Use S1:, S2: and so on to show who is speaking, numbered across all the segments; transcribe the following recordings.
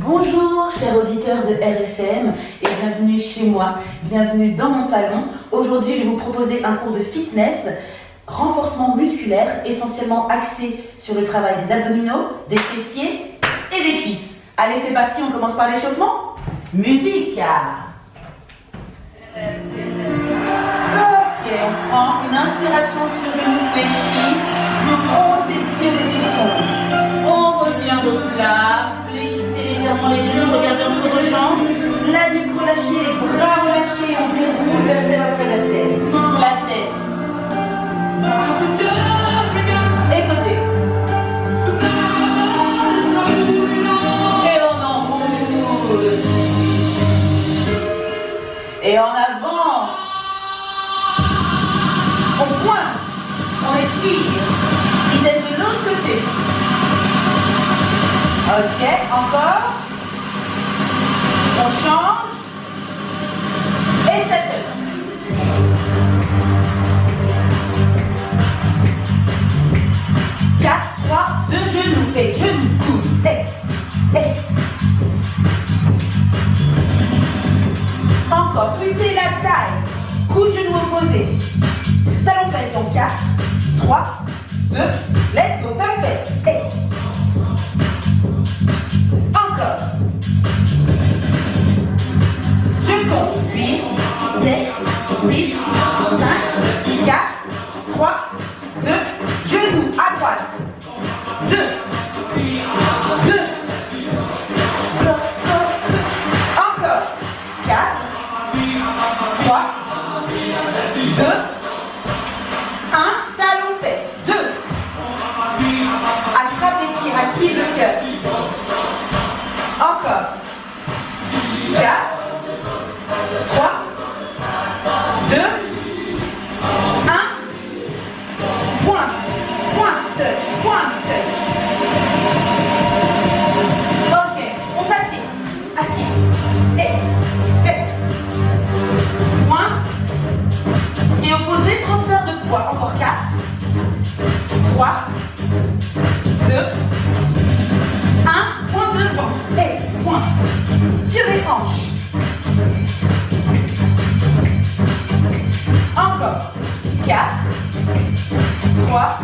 S1: Bonjour chers auditeurs de RFM et bienvenue chez moi, bienvenue dans mon salon. Aujourd'hui je vais vous proposer un cours de fitness, renforcement musculaire, essentiellement axé sur le travail des abdominaux, des fessiers et des cuisses. Allez c'est parti, on commence par l'échauffement. Musique. Ok, on prend une inspiration sur genou fléchi, on s'étire de tout son. On revient au plat, fléchissez légèrement les genoux, regardez entre vos jambes, la nuque relâchée, les bras relâchés, on déroule vertèbre après vertèbre, la tête. Et côté. Et on enroule. Et en avant. On pointe, on étire, idem de l'autre côté. Ok, encore. On change. Et ça touche. Quatre, trois, deux genoux. Et genoux, coude. Et. Encore, twistez la taille. Coude, genou opposé. Talon fesse, donc 4, 3, 2, let's go, talon fesse, et encore. Je compte, 8, 7, 6, 5, 4, 3, 2, genoux à droite, 2, 2, encore, 4, 3, 2, talon fesse, 2. Attrape et tire, active le cœur. Encore. 4, 3, 2, 1. Pointe, touch. Ok, on s'assied. Assis. Et. Pointe. Pied opposé, transfert de poids. Encore 4, 3, 2, 1. Pointe devant. Et pointe. Tire les hanches. Encore. 4, 3,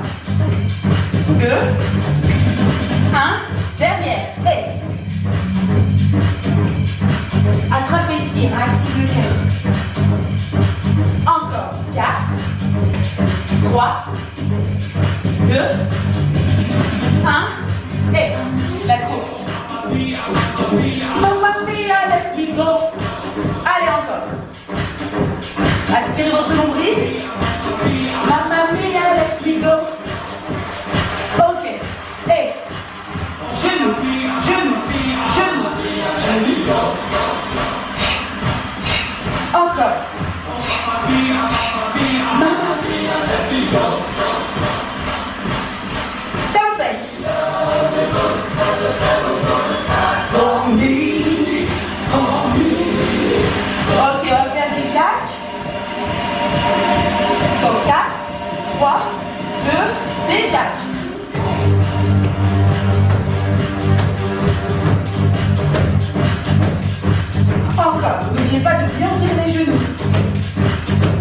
S1: 2, 1. Derrière. Et. Attrape et tire. Active le cœur. Encore. 4, 3, 2, 1, et la course. Mamma mia, let's go. Allez, encore. Aspirez votre nombril. Mamma mia, let's go. Ok. Et genou. Encore. Talon fesse. Ok, on va faire des jacks. Donc 4, 3, 2, des jacks. Encore, n'oubliez pas de bien ouvrir les genoux.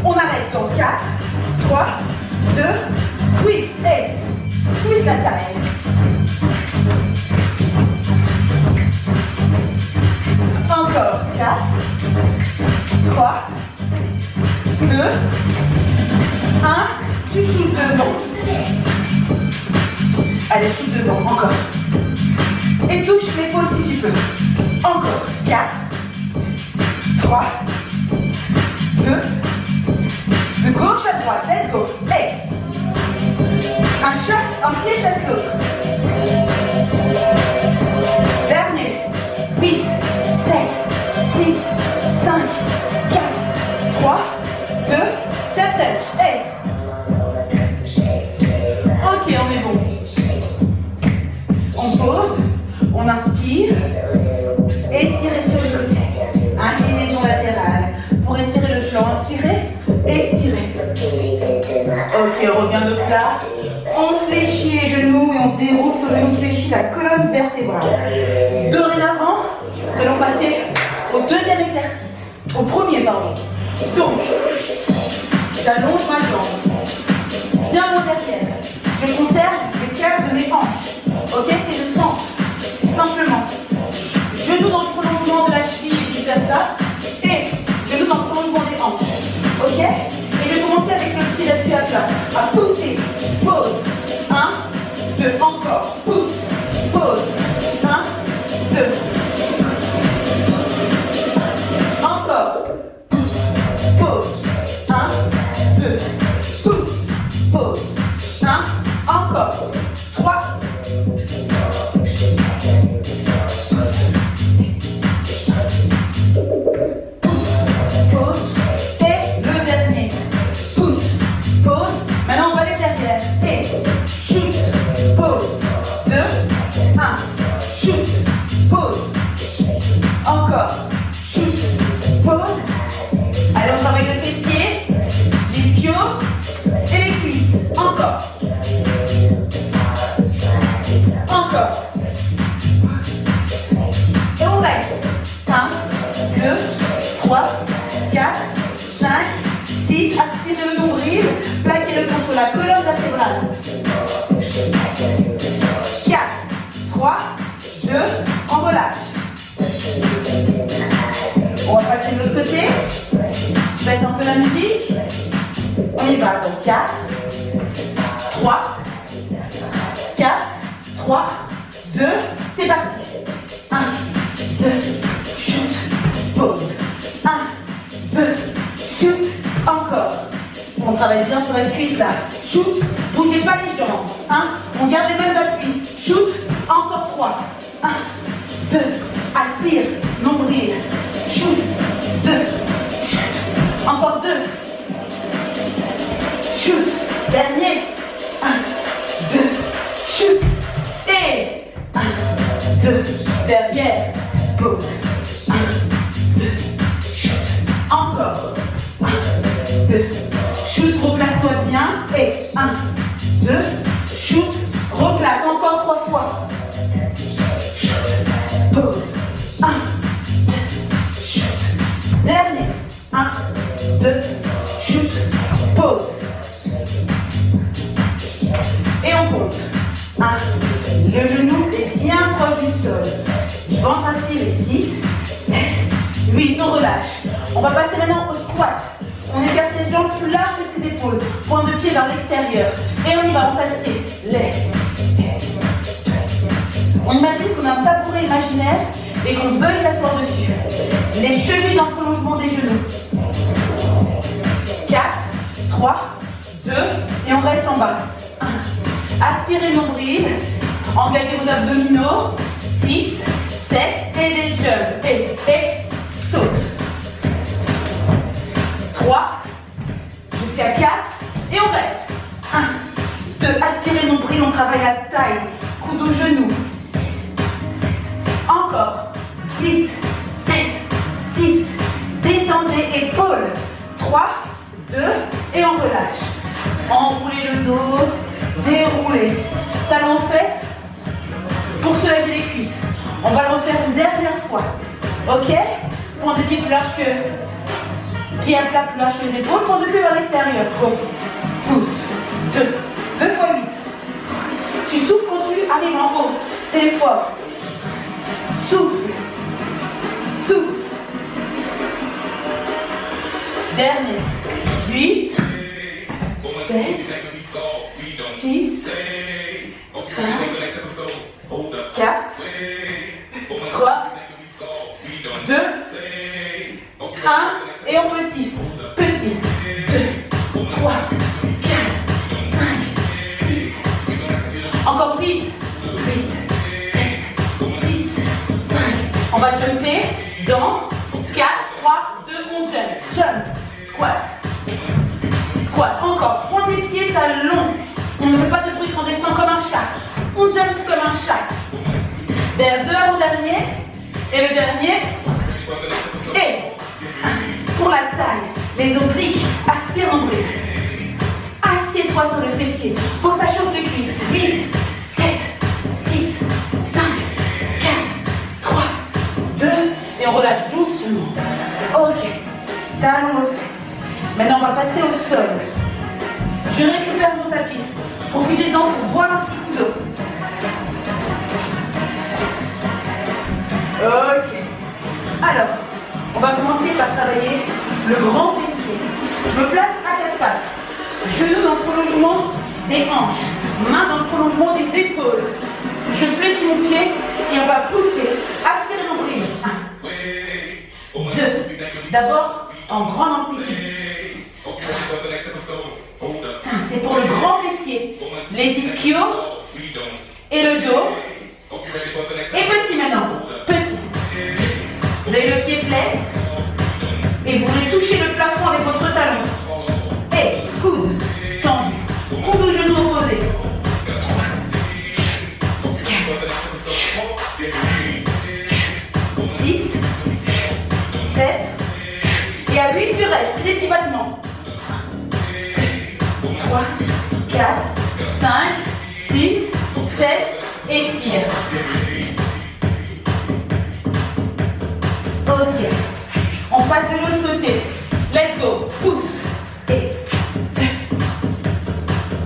S1: On arrête dans 4, 3, 2, twist, et twist la taille. Encore 4, 3, 2, 1, tu shootes devant. Allez, shoot devant, encore. Et touche l'épaule si tu peux. Encore 4, 3, 2, de gauche à droite, let's go. Et un pied chasse l'autre. Dernier. 8, 7, 6, 5, 4, 3, 2, step touch. Et ok, on est bon. On pose, on inspire, étirez sur le côté. Inclinaison latérale. Pour étirer le flanc, inspirez, expirez. Ok, on revient de plat. On fléchit les genoux et on déroule sur le genou fléchi la colonne vertébrale. Dorénavant, nous allons passer au deuxième exercice. Au premier, pardon. Donc, j'allonge ma jambe. Bien mon derrière. Je conserve le cœur de mes hanches. Ok, c'est le centre. Simplement. Genou dans le prolongement de la cheville et vice versa. Et genou dans le prolongement des hanches. Ok? Et je vais commencer avec le pied d'appui à plat. À pousser. Pause. 1, 2, encore. Pousse. Pause. 1, 2. Encore. Pause. 1, 2. Pousse. Pause. 1, encore. 3. Pause. Et le dernier. Pousse. Pause. Maintenant on va aller derrière. Et shoot. Pause. 2. 1. Shoot. Pause. Encore. Shoot. Pause. Allez, on travaille le fessier, l'ischio et les cuisses. Encore. Encore. Et on reste. 1, 2, 3, 4, 5, 6. Aspirez le nombril. Plaquez-le contre la colonne vertébrale. 4, 3, 2. On relâche. On va passer de l'autre côté. Je baisse un peu la musique. On y va. Donc 4, 3, 4, 3, 2. C'est parti. 1, 2, shoot, pause. 1, 2, shoot, encore. On travaille bien sur la cuisse là. Shoot, bougez pas les jambes. 1, on garde les mêmes appuis. Shoot, encore 3. 1, 2, aspire, nombril. Shoot, 2, shoot, encore 2. Shoot, dernier. 1, 2, shoot. Et 1, 2, derrière. Pause. 1, 2, shoot. Encore. 1, 2, shoot, replace-toi bien. Et 1, 2, shoot, replace encore 3 fois. Shoot, pause. 1, 2, shoot. Dernier. 1, 2, shoot, pause. Et on compte. 1, le genou est bien proche du sol. Je vais en inspirer. 6, 7, 8, on relâche. On va passer maintenant au squat. On écarte ses jambes plus larges que ses épaules. Pointe de pied vers l'extérieur. Et on y va, on s'assied. Lève. On imagine qu'on a un tabouret imaginaire et qu'on veuille s'asseoir dessus. Les chevilles dans le prolongement des genoux. 4, 3, 2, et on reste en bas. 1. Aspirez nombril. Engagez vos abdominaux. 6, 7, et des jumps. Et saute. 3, jusqu'à 4, et on reste. 1, 2, aspirez nombril, on travaille la taille. Coude au genou. 6, 7, encore. 8, 7, 6, descendez, épaules. 3, 2, et on relâche. Enroulez le dos, déroulez. Talons aux fesses pour soulager les cuisses. On va le refaire une dernière fois. Ok? Point de pied plus large que... Pied à plat plus large que les épaules. Point de pied vers l'extérieur. Go. Pousse. 2. 2 fois 8. Tu souffles quand tu arrives en haut. C'est l'effort. Souffle. Souffle. Dernier. 8. 7. 6. 5. 4. 3. 2. 1. Et en petit. Petit. 2. 3. 4. 5. 6. Encore 8. 8. 7. 6. 5. On va jumper dans 4, 3, 2, on jump. Jump. Squat. Squat. Encore. Pointe des pieds, talons. On ne fait pas de bruit quand on descend comme un chat. On jump comme un chat. Derrière 2 avant-dernier. Et le dernier. Et pour la taille, les obliques, aspire nombril. Assieds-toi sur le fessier. Faut que ça chauffe les cuisses. 8, 7, 6, 5, 4, 3, Et on relâche doucement. Ok. Talons aux fesses. Maintenant, on va passer au sol. Je récupère mon tapis. Profitez-en pour boire un petit coup d'eau. Ok. Alors, on va commencer par travailler le grand fessier. Je me place à 4 pattes. Genoux dans le prolongement des hanches. Mains dans le prolongement des épaules. Je fléchis mon pied et on va pousser. Aspirez nombril. 1, 2. D'abord en grande amplitude. 5. C'est pour le grand fessier. Les ischios et le dos. Et petit maintenant. Petit. Vous avez le pied flex. Et vous voulez toucher le plafond avec votre talon. Et coude tendu. Coude au genou opposé. 6, 7, et à 8 tu restes, des petits battements. 3, 4, 5, 6, 7, étire. Ok, on passe de l'autre côté. Let's go, pousse. Et 2,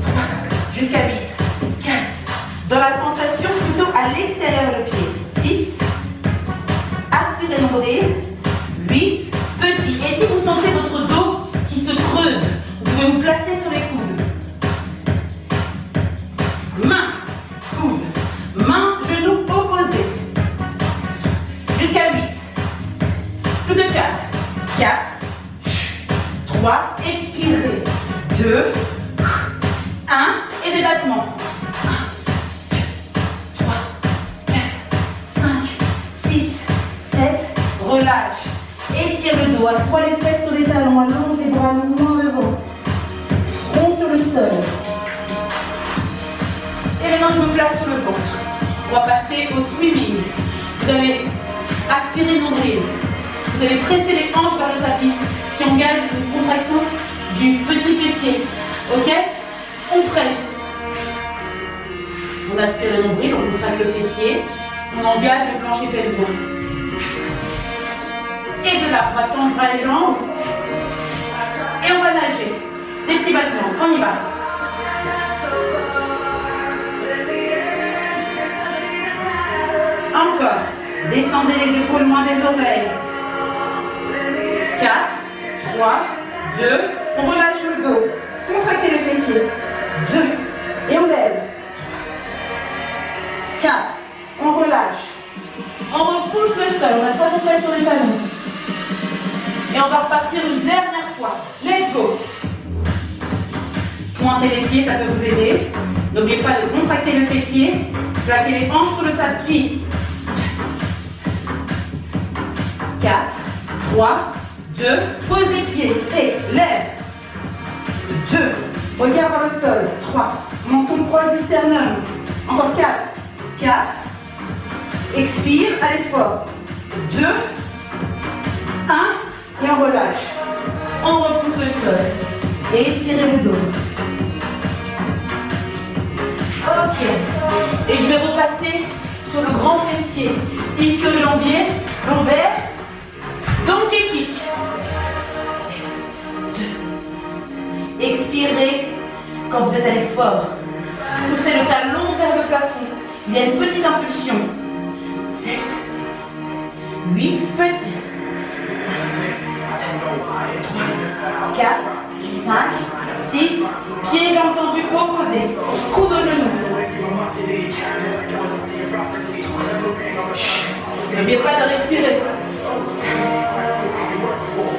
S1: 3, jusqu'à 8, 4. Dans la sensation plutôt à l'extérieur le pied. 6, aspirez nombril. 8, petit. Et si vous sentez votre dos qui se creuse, vous pouvez vous placer sur les coudes. Main, coude, main, genou opposé. Jusqu'à 8. Plus de 4. 4, 3, expirez. 2, 1, et des battements. 1, 2, 3, 4, 5, 6, 7, relâche. Étire le dos, assois les fesses sur les talons, allonge les bras loin devant. Front sur le sol. Et maintenant je me place sur le ventre. On va passer au swimming. Vous allez aspirer le nombril. Vous allez presser les hanches vers le tapis, ce qui engage une contraction du petit fessier. Ok? On presse. On aspire le nombril, on contracte le fessier. On engage le plancher pelvien. Et de là, on va tendre bras et jambes. Et on va nager. Des petits battements. On y va. Encore. Descendez les épaules loin des oreilles. 4, 3, 2. On relâche le dos. Contractez les fessiers. 2. Et on lève. 4. On relâche. On repousse le sol. On a 60 mètres sur les talons. Et on va repartir une dernière fois. Let's go. Pointez les pieds, ça peut vous aider. N'oubliez pas de contracter le fessier. Plaquez les hanches sur le tapis. 4, 3, 2. Pose les pieds. Et lève. 2. Regarde vers le sol. 3. Menton proche du sternum. Encore 4. 4. Expire. Allez fort. 2. 1. Et on relâche. On repousse le sol. Et étirez le dos. Ok. Et je vais repasser sur le grand fessier. Ischio-jambier, lombaire, donkey kick. 2. Expirez quand vous êtes allé fort. Poussez le talon vers le plafond. Il y a une petite impulsion. 7. 8 petits. 4, 5, 6, pieds jambes tendus opposés, coude au genou. N'oubliez pas de respirer.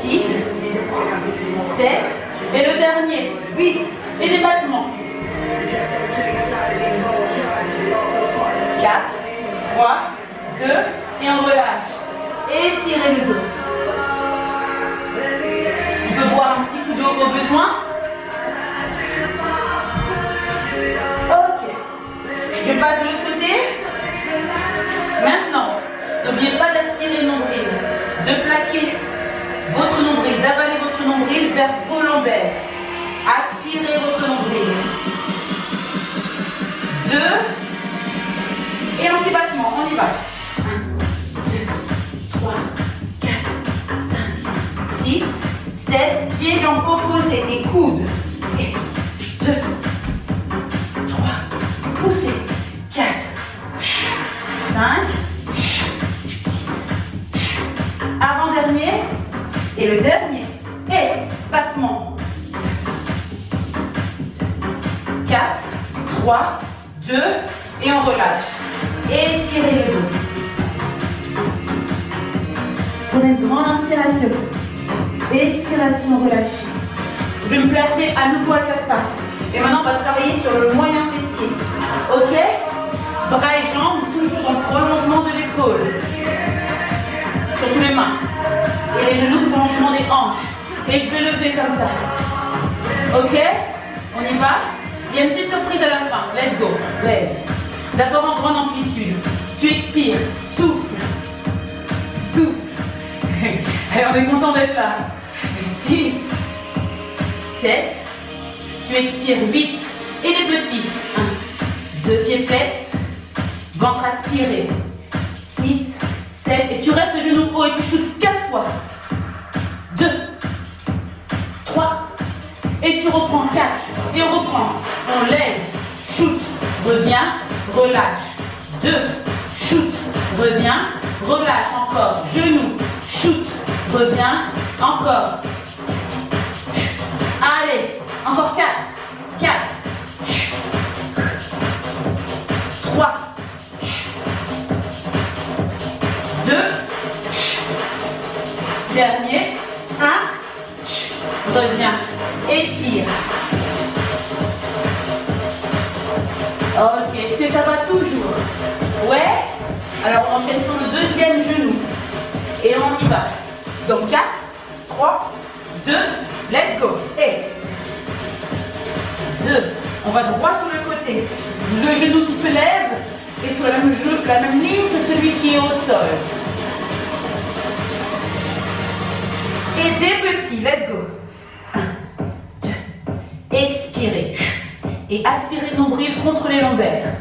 S1: 6, 7, et le dernier, 8, et des battements. 4, 3, 2, et on relâche. Étirez le dos. On peut boire un petit coup d'eau au besoin. Ok. Je passe de l'autre côté. Maintenant, n'oubliez pas d'aspirer le nombril, de plaquer votre nombril, d'avaler votre nombril vers vos lombaires. Aspirez votre nombril. 2. Et un petit battement, on y va. 1, 2, 3, 7, pieds, jambes opposées et coudes. Et 2, 3, poussez. 4, 5, 6, avant-dernier. Et le dernier. Et battement. 4, 3, 2, et on relâche. Étirez le dos. Prenez une grande inspiration. Expiration, relâchez. Je vais me placer à nouveau à 4 pattes. Et maintenant, on va travailler sur le moyen fessier. Ok? Bras et jambes, toujours dans le prolongement de l'épaule. Surtout les mains. Et les genoux, prolongement des hanches. Et je vais lever comme ça. Ok? On y va? Il y a une petite surprise à la fin. Let's go. Lève. D'abord en grande amplitude. Tu expires. Souffle. Souffle. Allez, on est content d'être là. 6, 7. Tu expires. 8. Et des petits. 1, 2 pieds flex. Ventre aspiré. 6, 7. Et tu restes le genou haut et tu shootes 4 fois. 2, 3. Et tu reprends 4. Et on reprend. On lève. Shoot. Reviens. Relâche. 2. Shoot. Reviens. Relâche. Encore. Genou. Shoot. Reviens. Encore. Allez. Encore 4. 4. 3. 2. Dernier. 1. Reviens. Étire. Ok, est-ce que ça va toujours? Ouais? Alors on enchaîne sur le deuxième genou. Et on y va. Donc 4, 3, 2, let's go. Et 2. On va droit sur le côté. Le genou qui se lève et sur la même ligne que celui qui est au sol. Et des petits, let's go. 1, 2, expirez. Et aspirez le nombril contre les lombaires.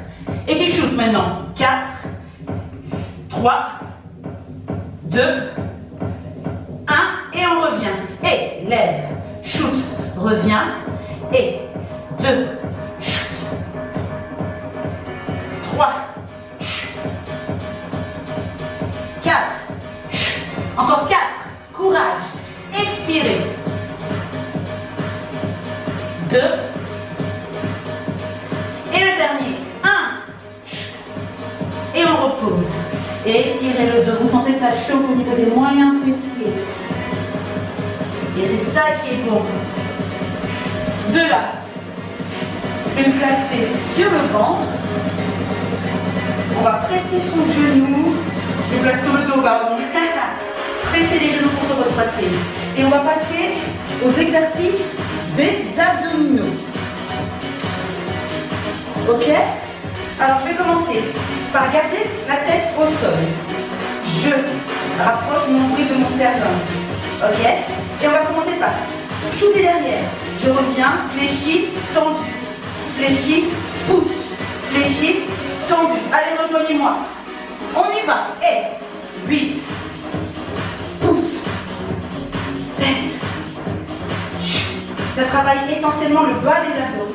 S1: Et tu shootes maintenant. 4, 3, 2, 1. Et on revient. Et lève. Shoot. Reviens. Et 2. Shoot. 3. 4. Encore 4. Courage. Expirez. 2. Et le dernier. 1. Et on repose. Et étirez le dos. Vous sentez que ça chauffe au niveau des moyens fessiers. Et c'est ça qui est bon. De là, je vais me placer sur le ventre. On va presser son genou. Je me place sur le dos, pardon. Pressez les genoux contre votre poitrine. Et on va passer aux exercices des abdominaux. Ok? Alors je vais commencer par garder la tête au sol. Je rapproche mon nombril de mon sternum. Ok? Et on va commencer par shooter derrière. Je reviens, fléchi, tendu. Fléchi, pousse. Fléchi, tendu. Allez, rejoignez-moi. On y va. Et 8. Pousse. 7. Ça travaille essentiellement le bas des abdos.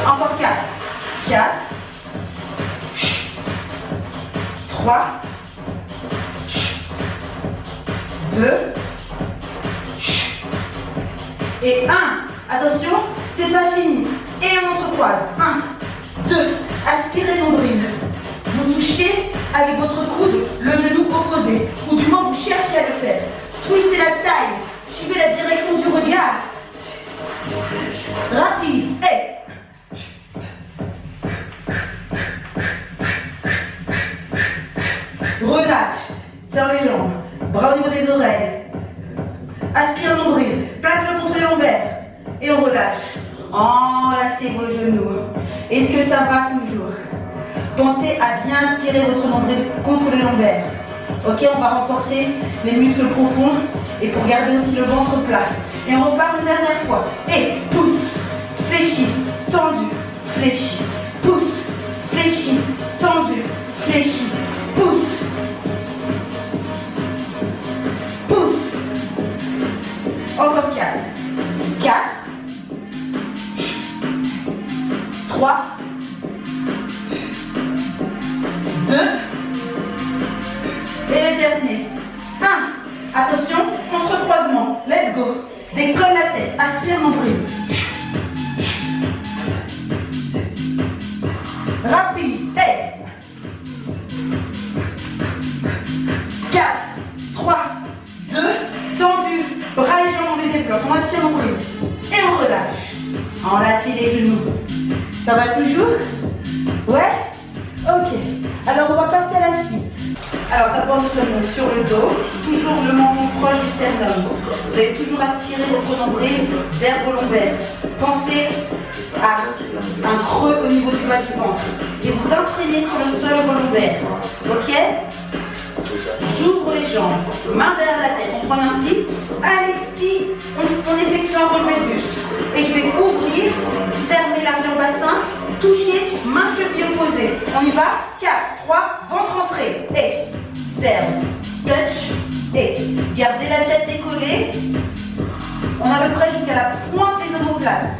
S1: Encore 4. 4. 3. 2. Et 1. Attention, c'est pas fini. Et on entrecroise. 1, 2. Aspirez nombril. Vous touchez avec votre coude le genou opposé. Ou du moins vous cherchez à le faire. Twistez la taille. Suivez la direction du regard. Rapide. Et relâche, serre les jambes, bras au niveau des oreilles. Aspire le nombril, plaque-le contre les lombaires. Et on relâche. Enlacez vos genoux. Est-ce que ça va toujours? Pensez à bien aspirer votre nombril contre les lombaires. Ok, on va renforcer les muscles profonds et pour garder aussi le ventre plat. Et on repart une dernière fois. Et pousse, fléchis, tendu, fléchis, pousse, fléchis, tendu, fléchis, pousse. Et les derniers. 1. Attention, contre-croisement. Let's go. Décolle la tête. Aspire nombril. Rapide. Et 4, 3, 2, tendu. Bras et jambes, on les développe. On aspire nombril. Et on relâche. Enlacez les genoux. Ça va toujours? Ouais? Ok. Alors on va passer à la suite. Alors d'abord nous sommes sur le dos, toujours le menton proche du sternum. Vous allez toujours aspirer votre nombril vers vos lombaires. Pensez à un creux au niveau du bas du ventre. Et vous imprégnez sur le sol vos lombaires. Ok? J'ouvre les jambes, main derrière la tête. On prend un inspire. À l'expire, on effectue un relevé de buste. Et je vais ouvrir, fermer largeur bassin, toucher, main cheville opposée. On y va? 4, 3, ventre entré. Et ferme, touch, et gardez la tête décollée. On est à peu près jusqu'à la pointe des omoplates.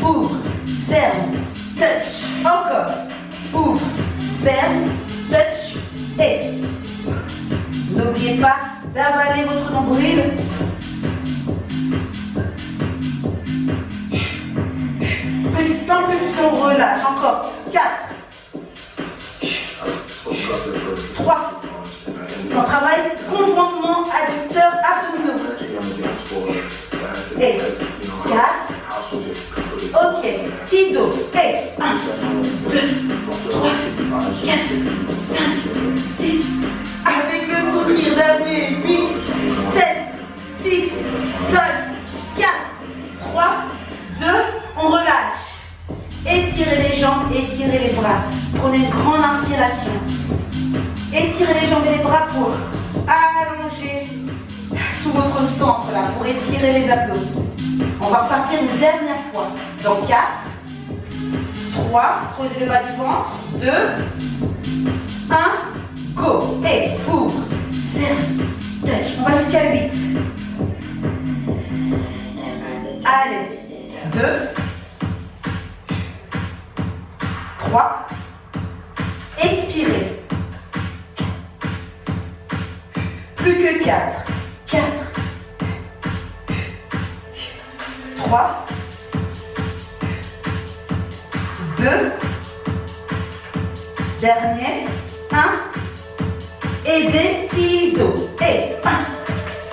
S1: Ouvre, ferme, touch, encore. Ouvre, ferme, touch, et n'oubliez pas d'avaler votre nombril. Petite impulsion, relâche. Encore. 4. 3. On travaille conjointement adducteurs abdominaux. Et 4. Ok. Ciseaux. Et 1, 2, 3, 4, 5, 6. Avec le sourire dernier. 8, 7, 6, 5, 4, 3, 2. On relâche. Étirez les jambes, étirez les bras. Prenez une grande inspiration. Étirez les jambes et les bras pour allonger tout votre centre là, pour étirer les abdos. On va repartir une dernière fois. Dans 4, 3, creusez le bas du ventre. 2, 1, go. Et ouvre, ferme, touch. On va jusqu'à 8. Allez. 2, 3, expirez. Plus que 4, 4, 3, 2, dernier, 1, et des ciseaux. Et 1,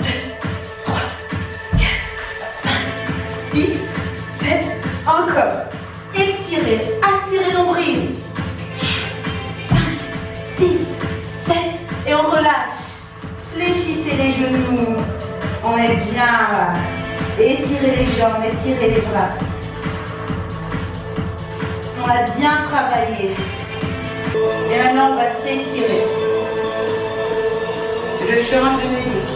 S1: 2, 3, 4, 5, 6, 7, encore. Expirez, aspirez nombril. 5, 6, 7, et on relâche. Fléchissez les genoux. On est bien là. Étirez les jambes, étirez les bras. On a bien travaillé. Et maintenant, on va s'étirer. Je change de musique.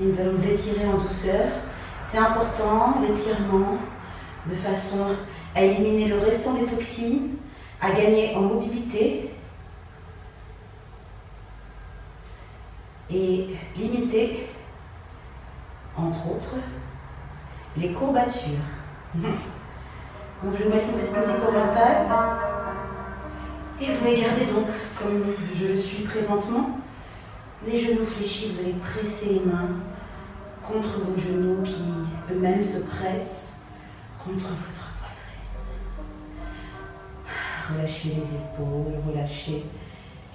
S1: Et nous allons nous étirer en douceur. C'est important, l'étirement, de façon à éliminer le restant des toxines, à gagner en mobilité et limiter, entre autres, les courbatures. Donc je vais vous mettre une petite musique orientale et vous allez garder donc, comme je le suis présentement, les genoux fléchis. Vous allez presser les mains contre vos genoux qui eux-mêmes se pressent contre votre poitrine. Relâchez les épaules, relâchez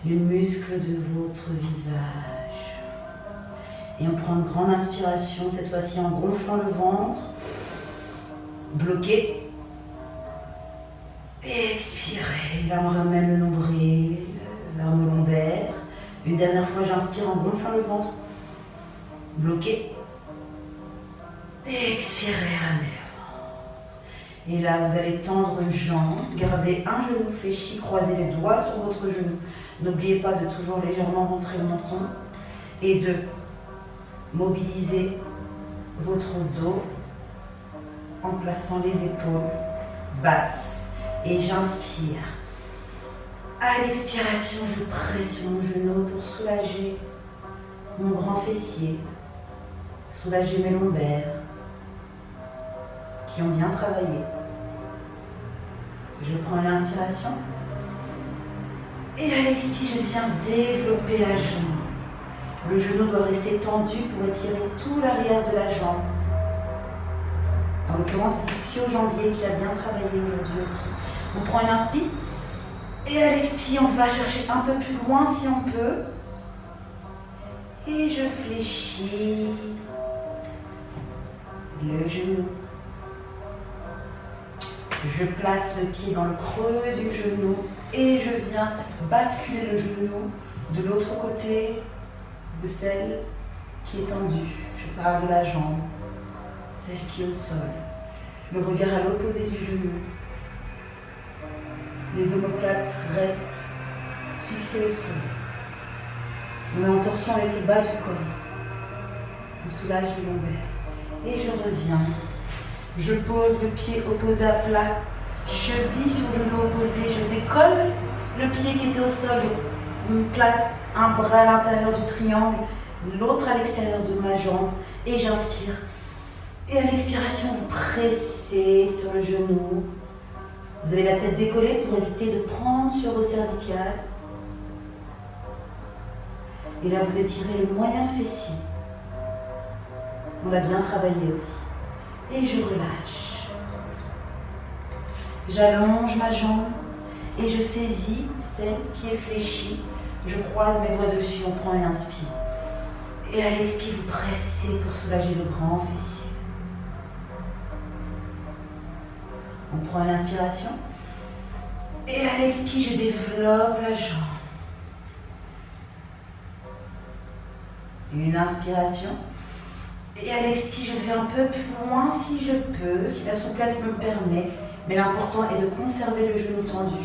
S1: les muscles de votre visage. Et on prend une grande inspiration, cette fois-ci en gonflant le ventre. Bloquez. Expirez. Là, on ramène le nombril vers nos lombaires. Une dernière fois, j'inspire en gonflant le ventre. Bloquez. Expirez, ramenez le ventre. Et là, vous allez tendre une jambe. Gardez un genou fléchi, croisez les doigts sur votre genou. N'oubliez pas de toujours légèrement rentrer le menton. Et de mobiliser votre dos en plaçant les épaules basses. Et j'inspire. À l'expiration, je presse sur mon genou pour soulager mon grand fessier, soulager mes lombaires qui ont bien travaillé. Je prends une inspiration. Et à l'expire, je viens développer la jambe. Le genou doit rester tendu pour étirer tout l'arrière de la jambe. En l'occurrence, l'ischio-jambier qui a bien travaillé aujourd'hui aussi. On prend une inspire. Et à l'expire, on va chercher un peu plus loin si on peut. Et je fléchis le genou. Je place le pied dans le creux du genou et je viens basculer le genou de l'autre côté de celle qui est tendue. Je parle de la jambe, celle qui est au sol. Le regard à l'opposé du genou. Les omoplates restent fixées au sol. On est en torsion avec le bas du corps. On soulage les lombaires. Et je reviens. Je pose le pied opposé à plat. Cheville sur genou opposé. Je décolle le pied qui était au sol. Je me place un bras à l'intérieur du triangle, l'autre à l'extérieur de ma jambe. Et j'inspire. Et à l'expiration, vous pressez sur le genou. Vous avez la tête décollée pour éviter de prendre sur vos cervicales. Et là, vous étirez le moyen fessier. On l'a bien travaillé aussi. Et je relâche. J'allonge ma jambe et je saisis celle qui est fléchie. Je croise mes doigts dessus, on prend une inspire. Et à l'expire, vous pressez pour soulager le grand fessier. On prend une inspiration. Et à l'expire, je développe la jambe. Une inspiration. Et à l'expire, je vais un peu plus loin si je peux, si la souplesse me le permet. Mais l'important est de conserver le genou tendu.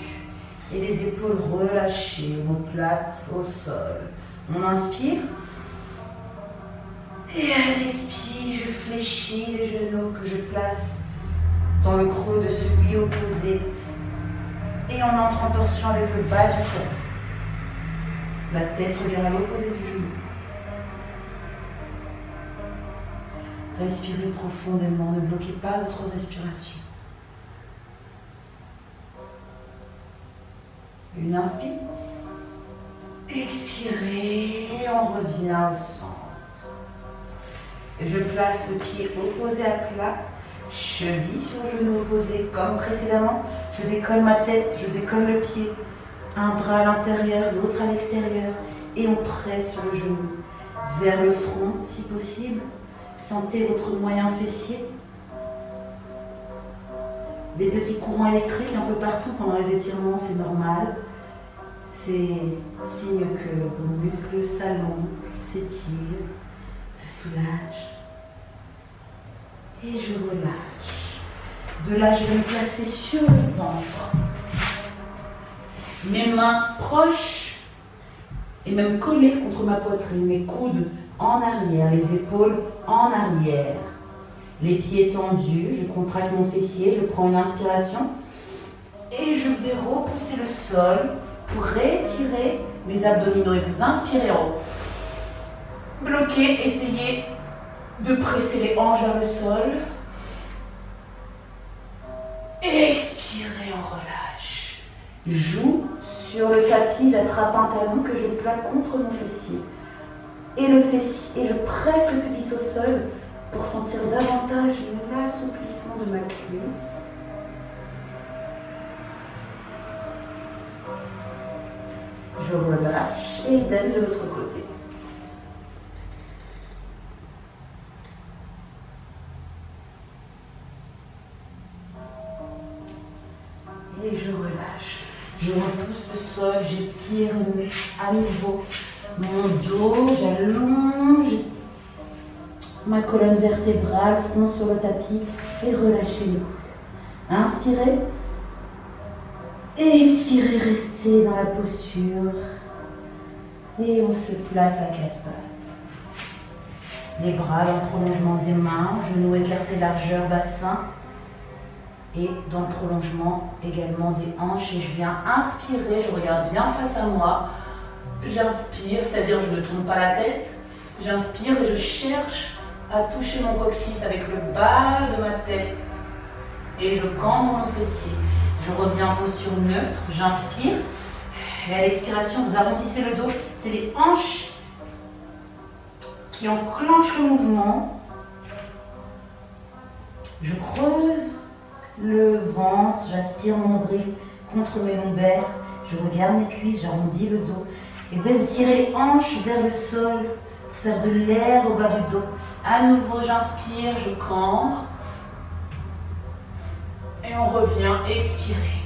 S1: Et les épaules relâchées, omoplates au sol. On inspire. Et à l'expire, je fléchis les genoux que je place dans le creux de celui opposé. Et on entre en torsion avec le bas du corps. La tête revient à l'opposé du genou. Respirez profondément, ne bloquez pas votre respiration. Une inspire. Expirez, et on revient au centre. Je place le pied opposé à plat, cheville sur le genou opposé comme précédemment. Je décolle ma tête, je décolle le pied. Un bras à l'intérieur, l'autre à l'extérieur. Et on presse sur le genou, vers le front si possible. Sentez votre moyen fessier. Des petits courants électriques un peu partout pendant les étirements, c'est normal. C'est signe que vos muscles s'allongent, s'étirent, se soulagent. Et je relâche. De là, je vais me placer sur le ventre. Mes mains proches et même collées contre ma poitrine, mes coudes en arrière, les épaules en arrière. Les pieds tendus, je contracte mon fessier, je prends une inspiration et je vais repousser le sol pour réétirer mes abdominaux. Et vous inspirez en haut. Bloquez, essayez de presser les hanches vers le sol. Expirez, on relâche. Joue sur le tapis, j'attrape un talon que je plaque contre mon fessier. Et le fessier, et je presse le pubis au sol pour sentir davantage l'assouplissement de ma cuisse. Je relâche et idem de l'autre côté. Et je relâche. Je repousse le sol, j'étire à nouveau mon dos, j'allonge ma colonne vertébrale, front sur le tapis et relâchez les coudes. Inspirez et expirez, restez dans la posture et on se place à quatre pattes. Les bras dans le prolongement des mains, genoux écartés largeur bassin et dans le prolongement également des hanches. Et je viens inspirer, je regarde bien face à moi. J'inspire, c'est-à-dire je ne tourne pas la tête. J'inspire et je cherche à toucher mon coccyx avec le bas de ma tête et je cambre mon fessier. Je reviens en posture neutre, j'inspire. Et à l'expiration, vous arrondissez le dos. C'est les hanches qui enclenchent le mouvement. Je creuse le ventre, j'aspire mon nombril contre mes lombaires. Je regarde mes cuisses, j'arrondis le dos. Et vous allez tirer les hanches vers le sol pour faire de l'air au bas du dos. À nouveau, j'inspire, je cambre. Et on revient expirer.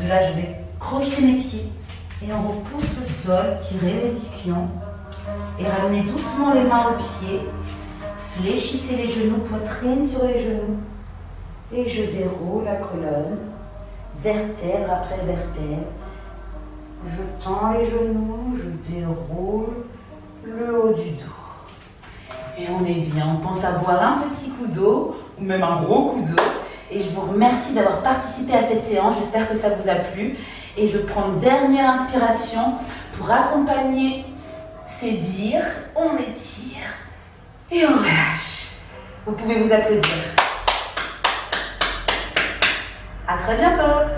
S1: De là, je vais crocheter mes pieds et on repousse le sol, tirer les ischions et ramener doucement les mains aux pieds. Fléchissez les genoux, poitrine sur les genoux. Et je déroule la colonne, vertèbre après vertèbre. Je tends les genoux, je déroule le haut du dos. Et on est bien, on pense à boire un petit coup d'eau ou même un gros coup d'eau. Et je vous remercie d'avoir participé à cette séance, j'espère que ça vous a plu. Et je prends une dernière inspiration pour accompagner ces dires. On étire et on relâche. Vous pouvez vous applaudir. À très bientôt.